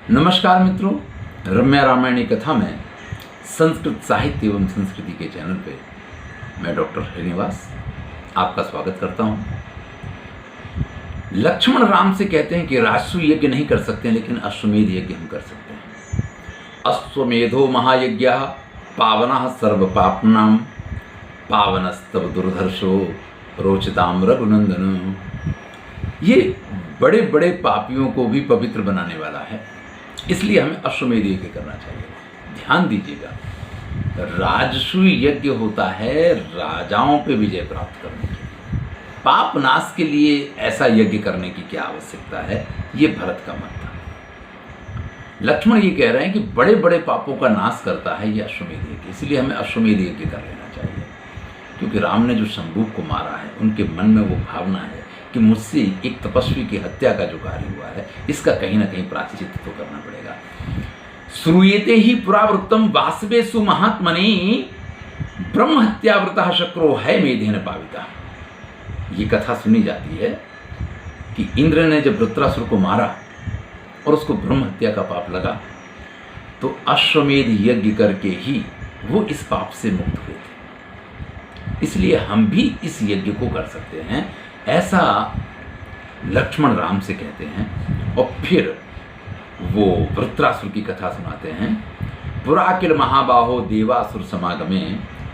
नमस्कार मित्रों, रम्या रामायणी कथा में संस्कृत साहित्य एवं संस्कृति के चैनल पे मैं डॉक्टर श्रीनिवास आपका स्वागत करता हूँ। लक्ष्मण राम से कहते हैं कि राजसूय यज्ञ नहीं कर सकते, लेकिन अश्वमेध यज्ञ हम कर सकते हैं। अश्वमेधो महायज्ञः पावनः सर्व पापनाम पावनस्तव दुर्धर्षो रोचताम रघुनंदन। ये बड़े बड़े पापियों को भी पवित्र बनाने वाला है, इसलिए हमें अश्वमेध यज्ञ करना चाहिए। ध्यान दीजिएगा, राजसूय यज्ञ होता है राजाओं पे विजय प्राप्त करने के लिए। पाप नाश के लिए ऐसा यज्ञ करने की क्या आवश्यकता है, ये भरत का मत था। लक्ष्मण ये कह रहे हैं कि बड़े बड़े पापों का नाश करता है ये अश्वमेध यज्ञ, इसलिए हमें अश्वमेध यज्ञ कर लेना चाहिए। क्योंकि राम ने जो शंभूक को मारा है, उनके मन में वो भावना है कि मुझसे एक तपस्वी की हत्या का जो कार्य हुआ है, इसका कहीं ना कहीं प्रायश्चित तो करना पड़ेगा। श्रूयते ही पुरावृत्तम वासवेसु महात्मने ब्रह्म हत्यावृतः शक्रो है मेधेन पाविता। ये कथा सुनी जाती है कि इंद्र ने जब वृत्रासुर को मारा और उसको ब्रह्म हत्या का पाप लगा, तो अश्वमेध यज्ञ करके ही वो इस पाप से मुक्त हुए थे। इसलिए हम भी इस यज्ञ को कर सकते हैं, ऐसा लक्ष्मण राम से कहते हैं। और फिर वो वृत्रासुर की कथा सुनाते हैं। पुराकिल महाबाहो देवासुर समागमे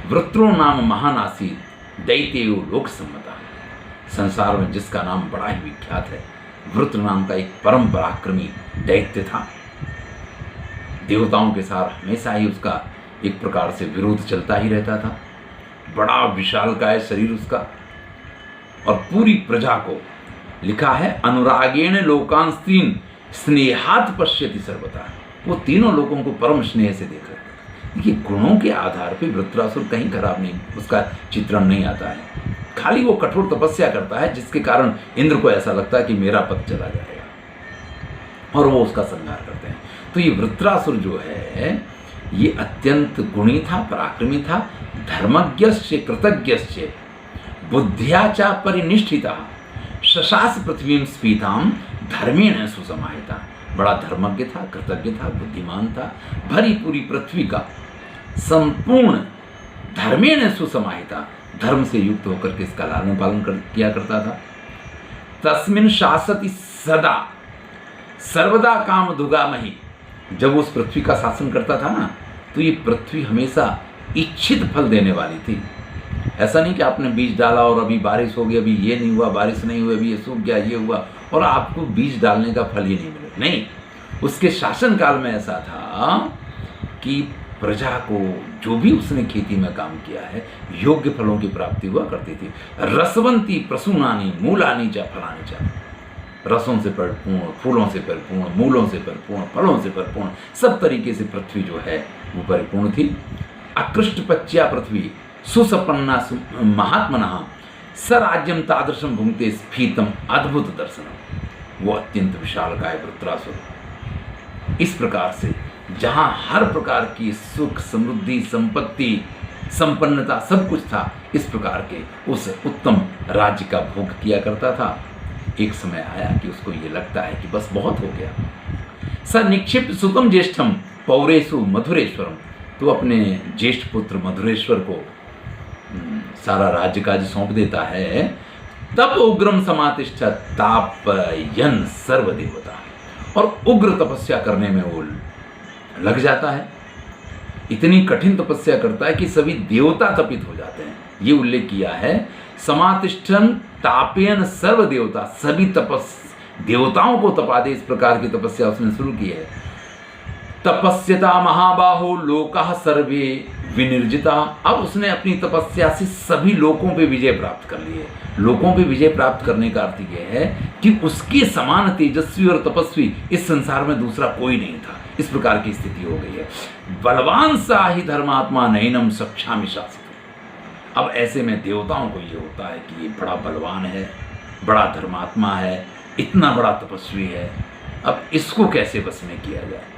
वृत्रो नाम महानासी दैत्यो लोक सम्मता। संसार में जिसका नाम बड़ा ही विख्यात है, वृत्र नाम का एक परम पराक्रमी दैत्य था। देवताओं के साथ हमेशा ही उसका एक प्रकार से विरोध चलता ही रहता था। बड़ा विशालकाय शरीर उसका, और पूरी प्रजा को लिखा है अनुरागेण लोकान स्त्रीन स्नेहात पश्यति सर्वथा। वो तीनों लोगों को परम स्नेह से देख रहे थे। देखिए, गुणों के आधार पे वृत्रासुर कहीं खराब नहीं, उसका चित्रण नहीं आता है। खाली वो कठोर तपस्या करता है, जिसके कारण इंद्र को ऐसा लगता है कि मेरा पद चला जाएगा, और वो उसका संहार करते हैं। तो ये वृत्रासुर जो है, ये अत्यंत गुणी था, पराक्रमी था, धर्मज्ञस्य कृतज्ञस्य बुद्धिया चा परिनिष्ठिता शशास पृथ्वीं स्फीताम धर्मेण सुसमाहिता। बड़ा धर्मज्ञ था, कृतज्ञ था, बुद्धिमान था, भरी पूरी पृथ्वी का संपूर्ण धर्मेण सुसमाहिता, धर्म से युक्त होकर के इसका लालन पालन किया करता था। तस्मिन् शासति सदा सर्वदा काम दुगामहि। जब उस पृथ्वी का शासन करता था ना, तो ये पृथ्वी हमेशा इच्छित फल देने वाली थी। ऐसा नहीं कि आपने बीज डाला और अभी बारिश हो गई, अभी ये नहीं हुआ, बारिश नहीं हुई, अभी ये सूख गया, ये हुआ, और आपको बीज डालने का फल ही नहीं मिले। नहीं, उसके शासन काल में ऐसा था कि प्रजा को जो भी उसने खेती में काम किया है, योग्य फलों की प्राप्ति हुआ करती थी। रसवंती प्रसूनानी मूलानी च फलानी च। रसों से परिपूर्ण, फूलों से परिपूर्ण, मूलों से परिपूर्ण, फलों से परिपूर्ण, सब तरीके से पृथ्वी जो है वो परिपूर्ण थी। अकृष्टपच्या पृथ्वी सुसपन्ना महात्मना स राज्यम तादृशम भुंगते स्फीतम अद्भुत दर्शनम। वो अत्यंत विशालकाय वृत्रासुर इस प्रकार से, जहाँ हर प्रकार की सुख, समृद्धि, संपत्ति, संपन्नता सब कुछ था, इस प्रकार के उस उत्तम राज्य का भोग किया करता था। एक समय आया कि उसको ये लगता है कि बस बहुत हो गया। स निक्षिप्त सुतम ज्येष्ठम पौरेशु मधुरेश्वरम। तो अपने ज्येष्ठ पुत्र मधुरेश्वर को सारा राज्य काज सौंप देता है। तब उग्रम समातिष्ठ तापयन सर्वदेवता। और उग्र तपस्या करने में वो लग जाता है। इतनी कठिन तपस्या करता है कि सभी देवता तपित हो जाते हैं। ये उल्लेख किया है, समातिष्ठन तापयन सर्वदेवता। सभी देवताओं को तपा दे, इस प्रकार की तपस्या उसने शुरू की है। तपस्यता महाबाहो लोकाः सर्वे विनिर्जिता। अब उसने अपनी तपस्या से सभी लोकों पे विजय प्राप्त कर ली है। लोकों पे विजय प्राप्त करने का अर्थ यह है कि उसके समान तेजस्वी और तपस्वी इस संसार में दूसरा कोई नहीं था। इस प्रकार की स्थिति हो गई है। बलवान सा ही धर्मात्मा नैनम सक्षामि शासित। अब ऐसे में देवताओं को ये होता है कि ये बड़ा बलवान है, बड़ा धर्मात्मा है, इतना बड़ा तपस्वी है, अब इसको कैसे बस में किया जाए।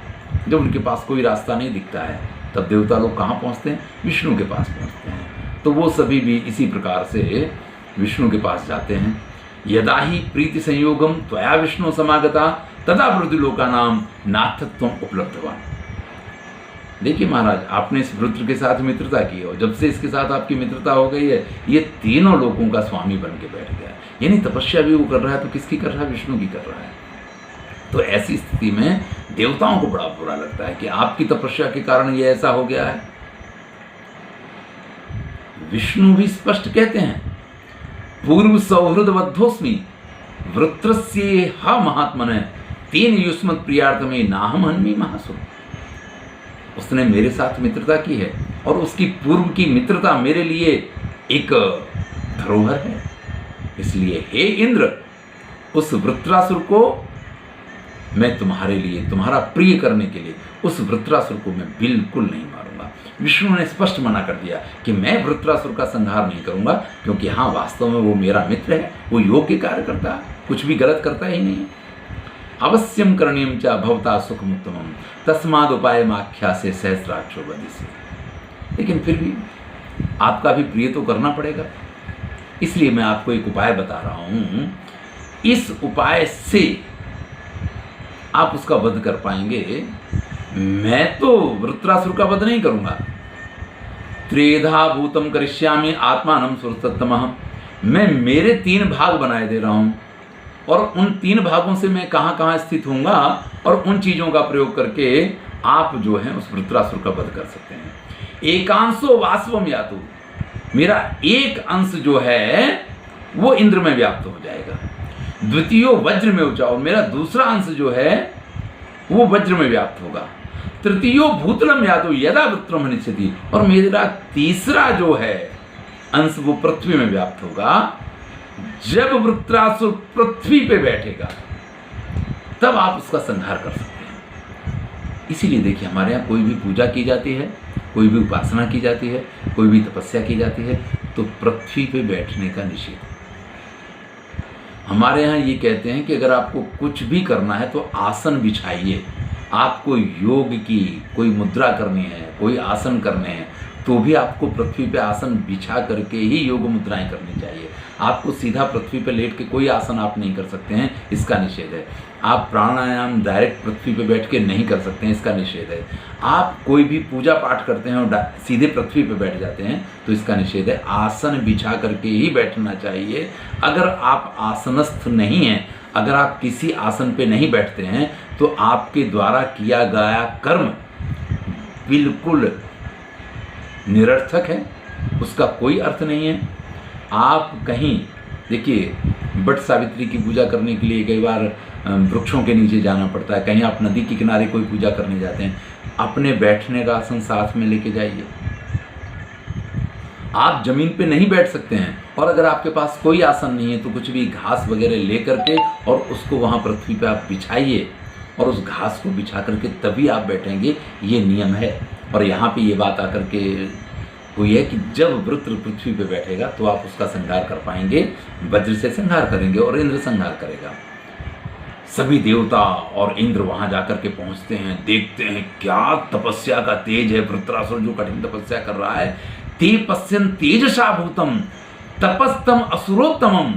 जब उनके पास कोई रास्ता नहीं दिखता है, तब देवता लोग कहाँ पहुँचते हैं? विष्णु के पास पहुँचते हैं। तो वो सभी भी इसी प्रकार से विष्णु के पास जाते हैं। यदा ही प्रीति संयोगम त्वया विष्णु समागता तदा वृद्धिलोकानाम नाथत्वम उपलब्धवान। देखिए महाराज, आपने इस वृत्र के साथ मित्रता की और जब से इसके साथ आपकी मित्रता हो गई है, ये तीनों लोगों का स्वामी बन के बैठ गया। यानी तपस्या भी वो कर रहा है तो किसकी कर रहा है? विष्णु की कर रहा है। तो ऐसी स्थिति में देवताओं को बड़ा बुरा लगता है कि आपकी तपस्या के कारण ये ऐसा हो गया है। विष्णु भी स्पष्ट कहते हैं, पूर्व सौहृदबद्धोस्मि वृत्रस्य हा महात्मने तेन युष्मत् प्रियार्थमे नाहम हन्मि महासुर। उसने मेरे साथ मित्रता की है और उसकी पूर्व की मित्रता मेरे लिए एक धरोहर है। इसलिए हे इंद्र, उस वृत्रासुर को मैं तुम्हारे लिए, तुम्हारा प्रिय करने के लिए उस वृत्रासुर को मैं बिल्कुल नहीं मारूंगा। विष्णु ने स्पष्ट मना कर दिया कि मैं वृत्रासुर का संहार नहीं करूंगा, क्योंकि हाँ, वास्तव में वो मेरा मित्र है, वो योग्य कार्य करता है, कुछ भी गलत करता ही नहीं। अवश्यम करणीयम च भवता सुखमुत्तमम तस्माद उपायम आख्यासे सहस्राक्षो वदिसे। लेकिन फिर भी आपका भी प्रिय तो करना पड़ेगा, इसलिए मैं आपको एक उपाय बता रहा हूं। इस उपाय से आप उसका वध कर पाएंगे। मैं तो वृत्रासुर का वध नहीं करूंगा। त्रेधा भूतम करिष्यामि आत्मानं सुरसत्तमः। मैं मेरे 3 भाग बनाए दे रहा हूं और उन 3 भागों से मैं कहां कहां स्थित होऊंगा और उन चीजों का प्रयोग करके आप जो है उस वृत्रासुर का वध कर सकते हैं। एकांशो वास्वम यातु, मेरा एक अंश जो है वो इंद्र में व्याप्त हो जाएगा। द्वितीयो वज्र में उचाओ, मेरा दूसरा अंश जो है वो वज्र में व्याप्त होगा। तृतीयो भूतलम यातु यदा वृत्रम निश्चिति, और मेरा तीसरा जो है अंश वो पृथ्वी में व्याप्त होगा। जब वृत्रासुर पृथ्वी पे बैठेगा तब आप उसका संहार कर सकते हैं। इसीलिए देखिए, हमारे यहाँ कोई भी पूजा की जाती है, कोई भी उपासना की जाती है, कोई भी तपस्या की जाती है, तो पृथ्वी पे बैठने का निषेध है। हमारे यहाँ ये कहते हैं कि अगर आपको कुछ भी करना है तो आसन बिछाइए। आपको योग की कोई मुद्रा करनी है, कोई आसन करने हैं, तो भी आपको पृथ्वी पे आसन बिछा करके ही योग मुद्राएं करनी चाहिए। आपको सीधा पृथ्वी पे लेट के कोई आसन आप नहीं कर सकते हैं, इसका निषेध है। आप प्राणायाम डायरेक्ट पृथ्वी पे बैठ के नहीं कर सकते हैं, इसका निषेध है। आप कोई भी पूजा पाठ करते हैं और सीधे पृथ्वी पे बैठ जाते हैं तो इसका निषेध है। आसन बिछा करके ही बैठना चाहिए। अगर आप आसनस्थ नहीं हैं, अगर आप किसी आसन पे नहीं बैठते हैं, तो आपके द्वारा किया गया कर्म बिल्कुल निरर्थक है, उसका कोई अर्थ नहीं है। आप कहीं देखिए, बट सावित्री की पूजा करने के लिए कई बार वृक्षों के नीचे जाना पड़ता है, कहीं आप नदी के किनारे कोई पूजा करने जाते हैं, अपने बैठने का आसन साथ में लेके जाइए। आप जमीन पे नहीं बैठ सकते हैं, और अगर आपके पास कोई आसन नहीं है तो कुछ भी घास वगैरह ले करके और उसको वहाँ पृथ्वी पे आप बिछाइए, और उस घास को बिछा करके तभी आप बैठेंगे, ये नियम है। और यहाँ पे ये बात आकर के हुई है कि जब वृत्र पृथ्वी पे बैठेगा तो आप उसका संहार कर पाएंगे। वज्र से संहार करेंगे और इंद्र संहार करेगा। सभी देवता और इंद्र वहां जाकर के पहुंचते हैं, देखते हैं क्या तपस्या का तेज है। वृत्रासुर जो कठिन तपस्या कर रहा है, ते पश्यन् तेजसा भूतम तपस्तम असुरोत्तमम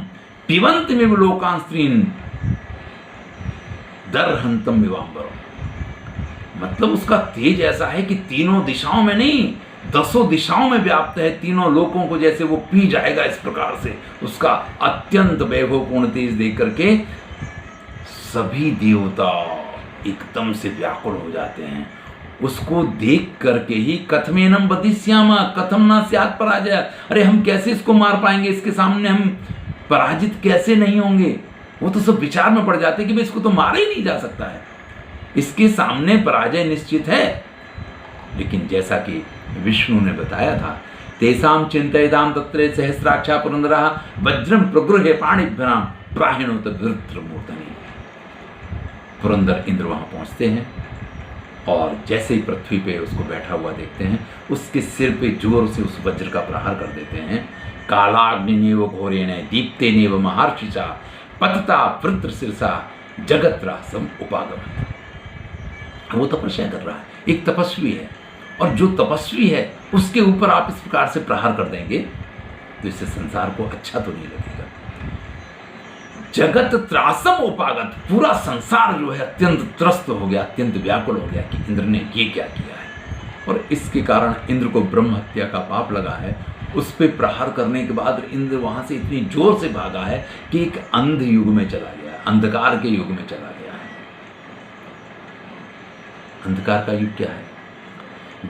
पिबन्तिमिव लोकान् स्त्रीन् दर्हन्तम विवाम्बरम। मतलब उसका तेज ऐसा है कि तीनों दिशाओं में नहीं, 10 दिशाओं में व्याप्त है। तीनों लोगों को जैसे वो पी जाएगा, इस प्रकार से उसका अत्यंत वैभवपूर्ण तेज देख करके सभी देवता एकदम से व्याकुल हो जाते हैं। उसको देख करके ही कथमेनम वदिष्याम कथम न स्यात् पराजय, अरे हम कैसे इसको मार पाएंगे, इसके सामने हम पराजित कैसे नहीं होंगे। वो तो सब विचार में पड़ जाते कि भाई इसको तो मारा ही नहीं जा सकता है, इसके सामने पराजय निश्चित है। लेकिन जैसा कि विष्णु ने बताया था, तेसाम चिंतयताम तत्रे सहस्राक्षा पुरंदरा वज्रम प्रगृह्य पाणिभ्याम प्राहिणोत वृत्रमूर्धनि। पुरंदर इंद्र वहां पहुंचते हैं और जैसे ही पृथ्वी पे उसको बैठा हुआ देखते हैं, उसके सिर पे जोर से उस वज्र का प्रहार कर देते हैं। कालाग्निनेव घोरेण दीप्तेनेव महर्षिषा पतता वृत्र शिरसा जगत्रासम उपागमत्। वो तपस्या कर रहा है, एक तपस्वी है, और जो तपस्वी है उसके ऊपर आप इस प्रकार से प्रहार कर देंगे तो इससे संसार को अच्छा तो नहीं लगेगा। जगत त्रासम उपागत, पूरा संसार जो है अत्यंत त्रस्त हो गया, अत्यंत व्याकुल हो गया कि इंद्र ने ये क्या किया है। और इसके कारण इंद्र को ब्रह्म हत्या का पाप लगा है। उस पर प्रहार करने के बाद इंद्र वहां से इतनी जोर से भागा है कि एक अंध युग में चला गया है, अंधकार के युग में चला गया है। अंधकार का युग क्या है?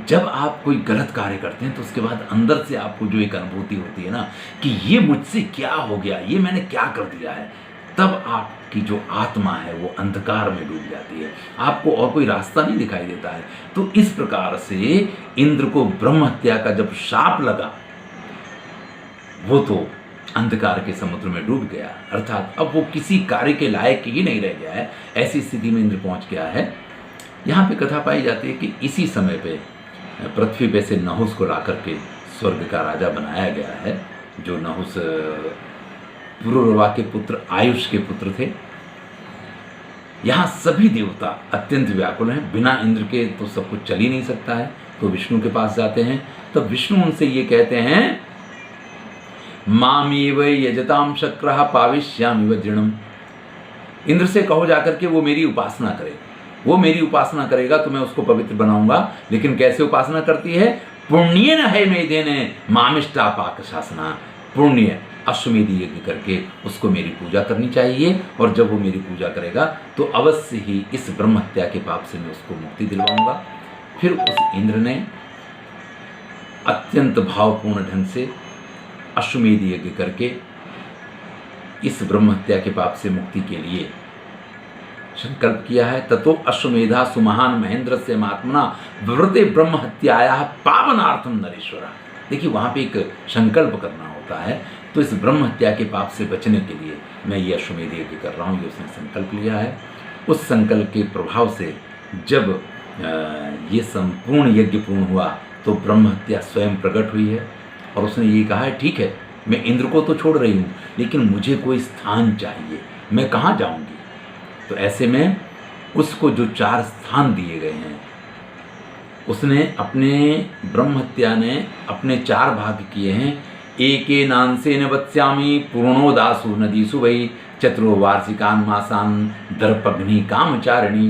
जब आप कोई गलत कार्य करते हैं तो उसके बाद अंदर से आपको जो एक अनुभूति होती है ना कि ये मुझसे क्या हो गया, ये मैंने क्या कर दिया है, तब आपकी जो आत्मा है वो अंधकार में डूब जाती है, आपको और कोई रास्ता नहीं दिखाई देता है। तो इस प्रकार से इंद्र को ब्रह्म हत्या का जब शाप लगा, वो तो अंधकार के समुद्र में डूब गया, अर्थात अब वो किसी कार्य के लायक ही नहीं रह गया है। ऐसी स्थिति में इंद्र पहुंच गया है। यहाँ पे कथा पाई जाती है कि इसी समय पे पृथ्वी पे से नहुस को लाकर के स्वर्ग का राजा बनाया गया है, जो नहुस पुरुरवा के पुत्र आयुष के पुत्र थे। यहाँ सभी देवता अत्यंत व्याकुल हैं, बिना इंद्र के तो सब कुछ चल ही नहीं सकता है। तो विष्णु के पास जाते हैं, तब विष्णु उनसे ये कहते हैं, मामेव यजताम शक्रः पाविष्यामिव दृढ़म्। इंद्र से कहो जाकर के वो मेरी उपासना करे, वो मेरी उपासना करेगा तो मैं उसको पवित्र बनाऊंगा। लेकिन कैसे उपासना करती है? पुण्य न है मेदेने मामिष्टा पाक शासना, पुण्य अश्वमेध यज्ञ करके उसको मेरी पूजा करनी चाहिए। और जब वो मेरी पूजा करेगा तो अवश्य ही इस ब्रह्म हत्या के पाप से मैं उसको मुक्ति दिलवाऊंगा। फिर उस इंद्र ने अत्यंत भावपूर्ण ढंग से अश्वमेध यज्ञ करके इस ब्रह्म हत्या के पाप से मुक्ति के लिए संकल्प किया है। ततो अश्वमेधा सुमहान महेंद्र से महात्मना व्रते ब्रह्म हत्याया पावनार्थम नरेश्वरा। देखिए वहाँ पे एक संकल्प करना होता है। तो इस ब्रह्म हत्या के पाप से बचने के लिए मैं ये अश्वमेध यज्ञ कर रहा हूँ, ये उसने संकल्प लिया है। उस संकल्प के प्रभाव से जब ये संपूर्ण यज्ञ पूर्ण हुआ तो ब्रह्म हत्या स्वयं प्रकट हुई है। और उसने ये कहा है, ठीक है मैं इंद्र को तो छोड़ रही हूँ, लेकिन मुझे कोई स्थान चाहिए, मैं कहाँ जाऊँगी? तो ऐसे में उसको जो 4 स्थान दिए गए हैं, उसने अपने ब्रह्म हत्या ने अपने 4 भाग किए हैं। एके नांसेन वत्स्यामि पूर्णो दासु नदीसु वै चतुरो वार्षिकान मासान दर्पग्नि कामचारिणी।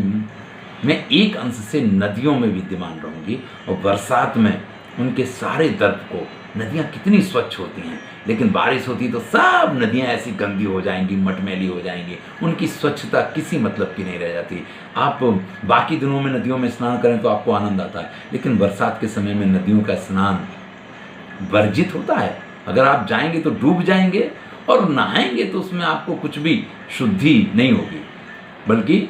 मैं एक अंश से नदियों में विद्यमान रहूंगी और बरसात में उनके सारे दर्प को, नदियाँ कितनी स्वच्छ होती हैं, लेकिन बारिश होती तो सब नदियाँ ऐसी गंदी हो जाएंगी, मटमैली हो जाएंगी, उनकी स्वच्छता किसी मतलब की नहीं रह जाती। आप बाकी दिनों में नदियों में स्नान करें तो आपको आनंद आता है, लेकिन बरसात के समय में नदियों का स्नान वर्जित होता है। अगर आप जाएंगे तो डूब जाएंगे और नहाएंगे तो उसमें आपको कुछ भी शुद्धि नहीं होगी, बल्कि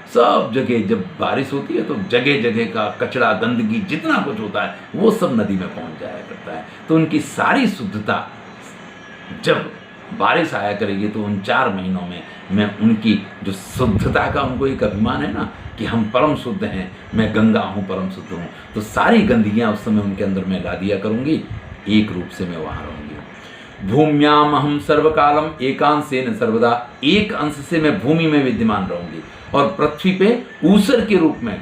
सब जगह जब बारिश होती है तो जगह जगह का कचरा, गंदगी, जितना कुछ होता है वो सब नदी में पहुंच जाया करता है। तो उनकी सारी शुद्धता जब बारिश आया करेगी तो उन 4 महीनों में मैं उनकी जो शुद्धता का उनको एक अभिमान है ना कि हम परम शुद्ध हैं, मैं गंगा हूँ, परम शुद्ध हूँ, तो सारी गंदगियाँ उस समय उनके अंदर मैं ला दिया करूँगी। एक रूप से मैं वहाँ रहूँगी। भूम्याम अहम सर्वकालम एकांशेन सर्वदा, एक अंश से मैं भूमि में विद्यमान रहूँगी और पृथ्वी पे ऊसर के रूप में।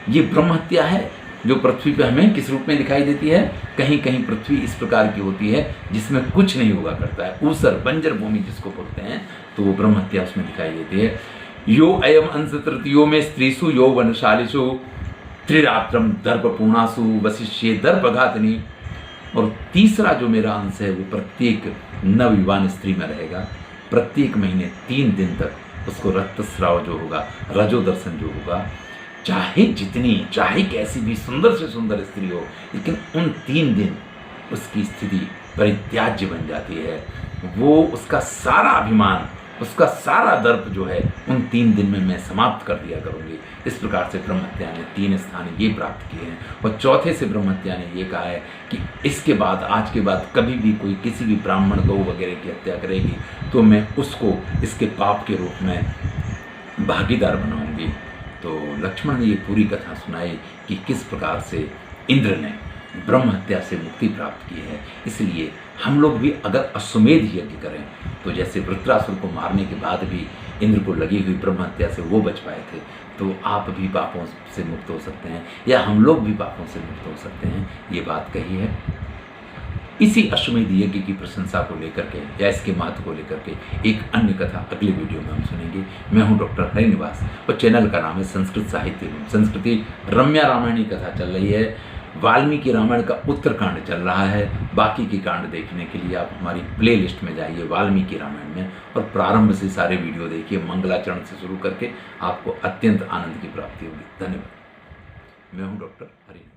ये ब्रह्म हत्या है जो पृथ्वी पे हमें किस रूप में दिखाई देती है? कहीं कहीं पृथ्वी इस प्रकार की होती है जिसमें कुछ नहीं हुआ करता है, ऊसर बंजर भूमि जिसको बोलते हैं, तो वो ब्रह्म हत्या उसमें दिखाई देती है। यो अयम अंश तृतीयो में स्त्रीसु यो वनशालिषु त्रिरात्रम दर्पपूर्णासु वशिष्ये दर्पघातनी। और तीसरा जो मेरा अंश है वो प्रत्येक नवयुवान स्त्री में रहेगा। प्रत्येक महीने 3 दिन तक उसको रक्तस्राव जो होगा, रजो दर्शन जो होगा, चाहे जितनी, चाहे कैसी भी सुंदर से सुंदर स्त्री हो, लेकिन उन 3 दिन उसकी स्थिति परित्याज्य बन जाती है। वो उसका सारा अभिमान, उसका सारा दर्प जो है उन 3 दिन में मैं समाप्त कर दिया करूँगी। इस प्रकार से ब्रह्म हत्या ने 3 स्थान ये प्राप्त किए हैं। और चौथे से ब्रह्म हत्या ने ये कहा है कि इसके बाद, आज के बाद कभी भी कोई किसी भी ब्राह्मण, गौ वगैरह की हत्या करेगी तो मैं उसको इसके पाप के रूप में भागीदार बनाऊंगी। तो लक्ष्मण ने ये पूरी कथा सुनाई कि किस प्रकार से इंद्र ने ब्रह्म हत्या से मुक्ति प्राप्त की है। इसलिए हम लोग भी अगर अश्वमेध यज्ञ करें तो जैसे वृत्रासुर को मारने के बाद भी इंद्र को लगी हुई ब्रह्म हत्या से वो बच पाए थे, तो आप भी पापों से मुक्त हो सकते हैं, या हम लोग भी पापों से मुक्त हो सकते हैं। ये बात कही है। इसी अश्वमेध यज्ञ की प्रशंसा को लेकर के या इसके महत्व को लेकर के एक अन्य कथा अगले वीडियो में हम सुनेंगे। मैं हूं डॉक्टर हरिनिवास और चैनल का नाम है संस्कृत साहित्य एवं संस्कृति। रम्या रामायणी कथा चल रही है, वाल्मीकि रामायण का उत्तरकांड चल रहा है। बाकी की कांड देखने के लिए आप हमारी प्लेलिस्ट में जाइए वाल्मीकि रामायण में और प्रारंभ से सारे वीडियो देखिए, मंगलाचरण से शुरू करके आपको अत्यंत आनंद की प्राप्ति होगी। धन्यवाद। मैं हूं डॉक्टर हरिनिवास।